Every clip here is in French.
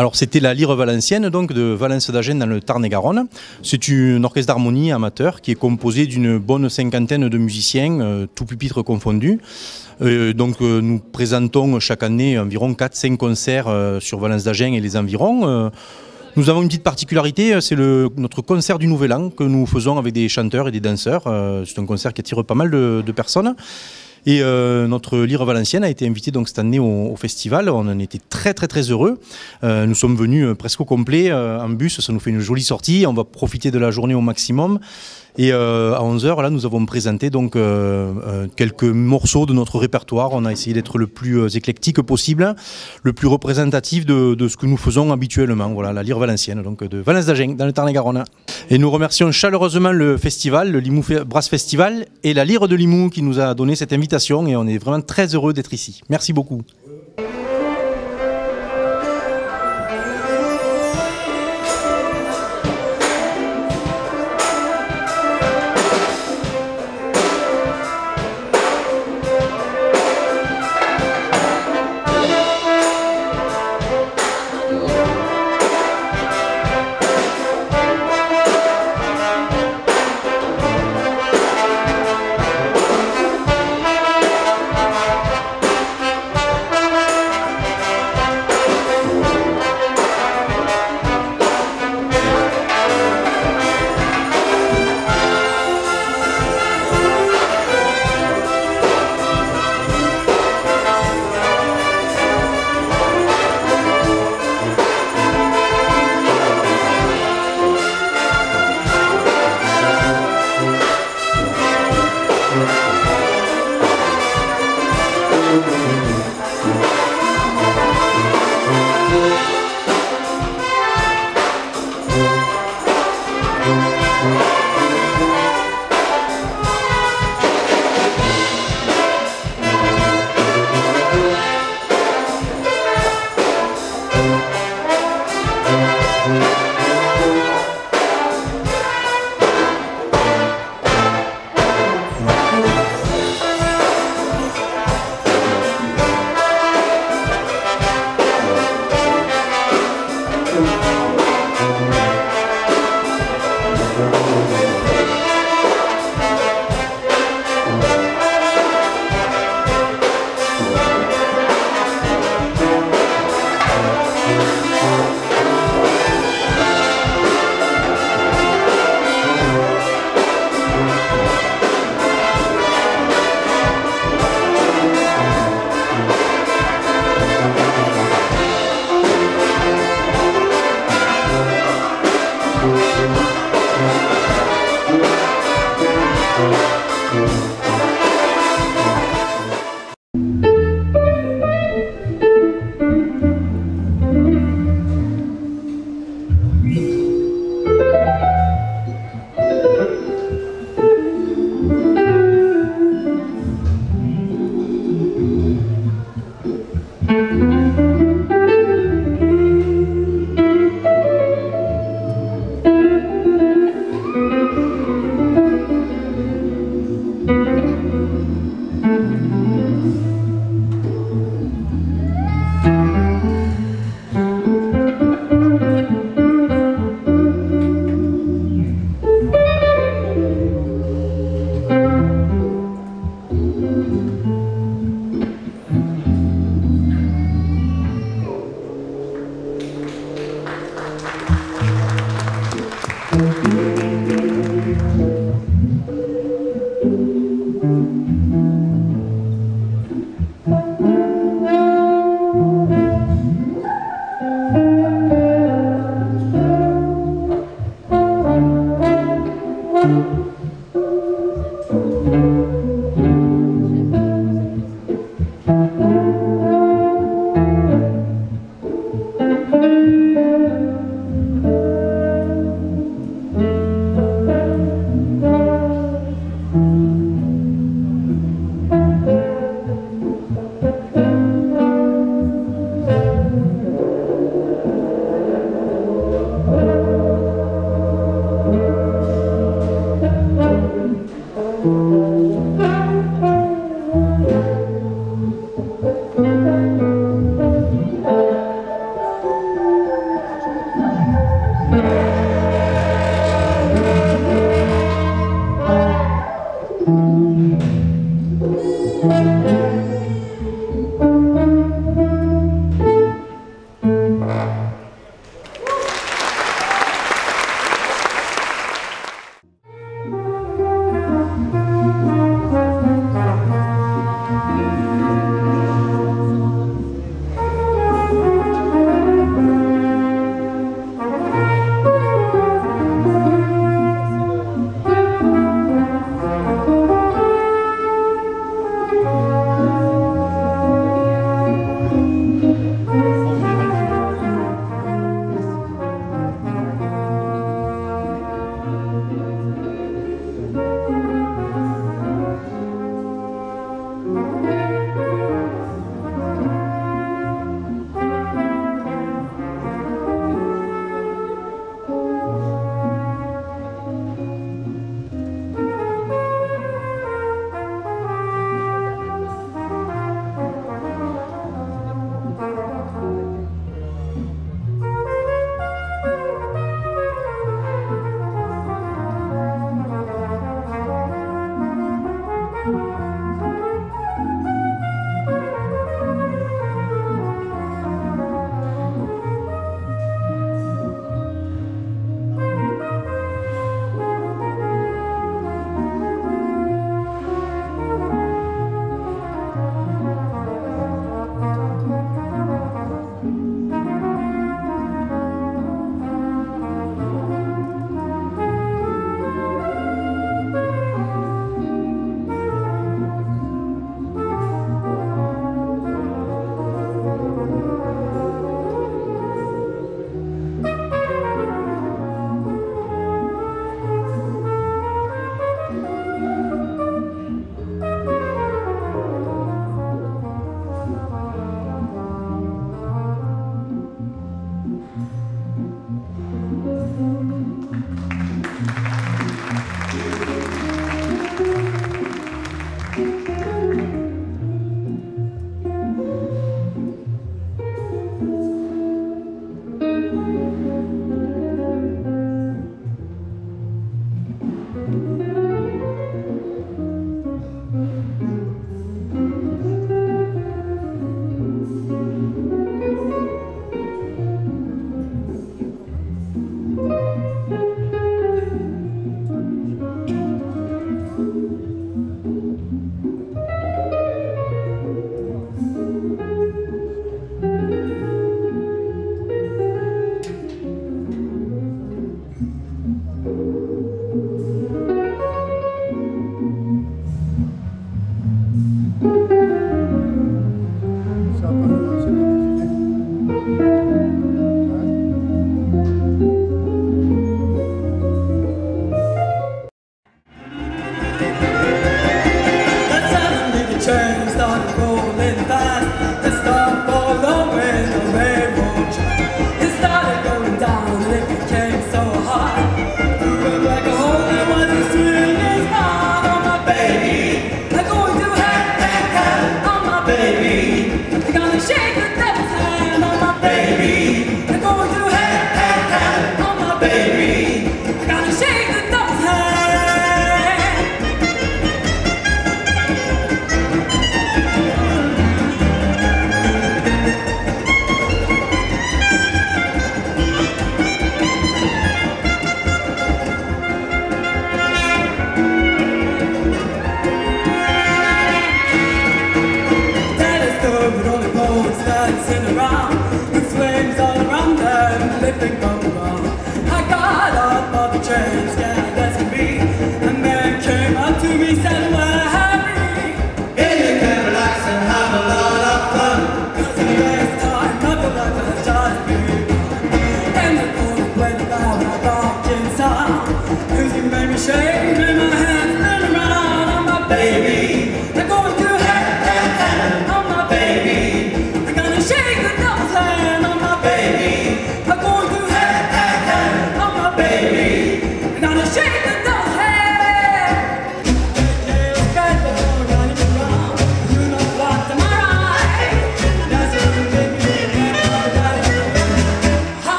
Alors c'était la Lyre Valencienne, donc de Valence d'Agen dans le Tarn-et-Garonne. C'est une orchestre d'harmonie amateur qui est composée d'une bonne cinquantaine de musiciens, tout pupitre confondu. Nous présentons chaque année environ 4-5 concerts sur Valence d'Agen et les environs. Nous avons une petite particularité, c'est notre concert du Nouvel An que nous faisons avec des chanteurs et des danseurs. C'est un concert qui attire pas mal de personnes. Et notre Lyre Valencienne a été invitée donc cette année au festival. On en était très heureux. Nous sommes venus presque au complet en bus, ça nous fait une jolie sortie. On va profiter de la journée au maximum. Et à 11h, là, nous avons présenté donc quelques morceaux de notre répertoire. On a essayé d'être le plus éclectique possible, le plus représentatif de ce que nous faisons habituellement. Voilà, la Lyre Valencienne, donc de Valence d'Agen, dans le Tarn-et-Garonne. Et nous remercions chaleureusement le festival, le Limoux Brass Festival, et la Lyre de Limoux qui nous a donné cette invitation. Et on est vraiment très heureux d'être ici. Merci beaucoup.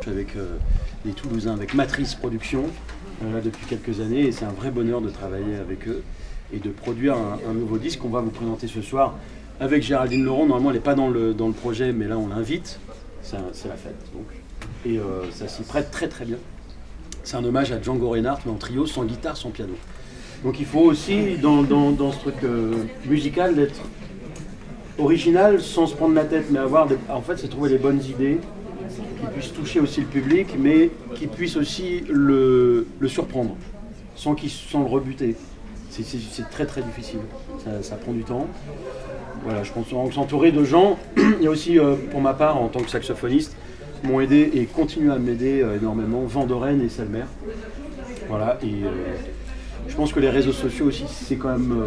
Avec les Toulousains, avec Matrice Production, là depuis quelques années, et c'est un vrai bonheur de travailler avec eux et de produire un nouveau disque qu'on va vous présenter ce soir avec Géraldine Laurent. Normalement elle n'est pas dans le projet, mais là on l'invite, c'est la fête donc. Et ça s'y prête très très bien. C'est un hommage à Django Reinhardt, mais en trio, sans guitare, sans piano. Donc il faut aussi dans ce truc musical d'être original sans se prendre la tête, mais avoir en fait c'est trouver les bonnes idées qui puissent toucher aussi le public, mais qui puissent aussi le surprendre, sans le rebuter. C'est très très difficile, ça prend du temps. Voilà, je pense s'entourer de gens. Il y a aussi, pour ma part, en tant que saxophoniste, m'ont aidé et continuent à m'aider énormément, Vandoren et Salmer. Voilà, et je pense que les réseaux sociaux aussi, c'est quand même...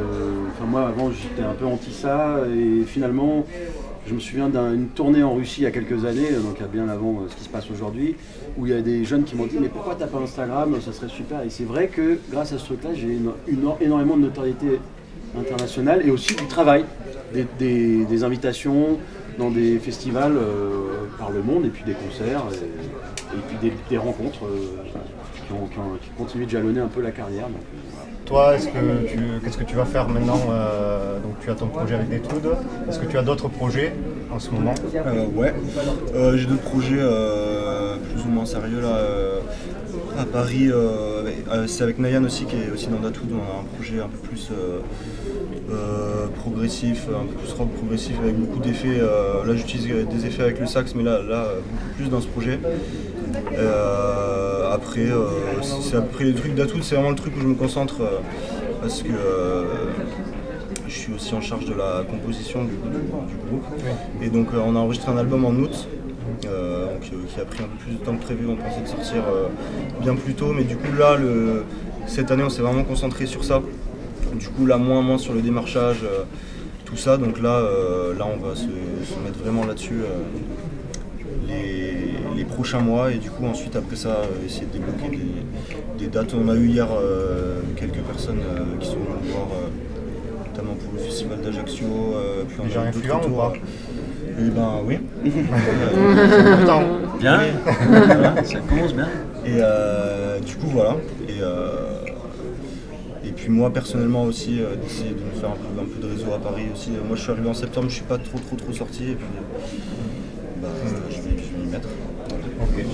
Enfin moi, avant, j'étais un peu anti ça, et finalement... Je me souviens d'une tournée en Russie il y a quelques années, donc bien avant ce qui se passe aujourd'hui, où il y a des jeunes qui m'ont dit « mais pourquoi t'as pas Instagram, ça serait super ». Et c'est vrai que grâce à ce truc-là, j'ai énormément de notoriété internationale et aussi du travail, des invitations dans des festivals par le monde, et puis des concerts, et puis des rencontres qui continuent de jalonner un peu la carrière. Donc, voilà. Toi, qu'est-ce que tu vas faire maintenant? Donc tu as ton projet avec Detude. Est-ce que tu as d'autres projets en ce moment? Ouais, j'ai d'autres projets plus ou moins sérieux là à Paris. C'est avec Nayan aussi qui est aussi dans Detude. On a un projet un peu plus progressif, un peu plus rock progressif avec beaucoup d'effets. Là j'utilise des effets avec le sax, mais là beaucoup plus dans ce projet. Après, les trucs d'Detude, c'est vraiment le truc où je me concentre parce que je suis aussi en charge de la composition du groupe. Et donc on a enregistré un album en août qui a pris un peu plus de temps que prévu. On pensait de sortir bien plus tôt, mais du coup là cette année on s'est vraiment concentré sur ça. Du coup là moins sur le démarchage, tout ça. Donc là on va se mettre vraiment là-dessus les prochains mois, et du coup ensuite après ça essayer de débloquer des dates. On a eu hier quelques personnes qui sont venues nous voir, notamment pour le festival d'Ajaccio. Des gens influents ou pas? Eh ben oui. Bien, voilà, ça commence bien. Et du coup voilà. Et puis moi personnellement aussi d'essayer de me faire un peu de réseau à Paris aussi. Moi je suis arrivé en septembre, je suis pas trop sorti, et puis je vais m'y mettre. Okay.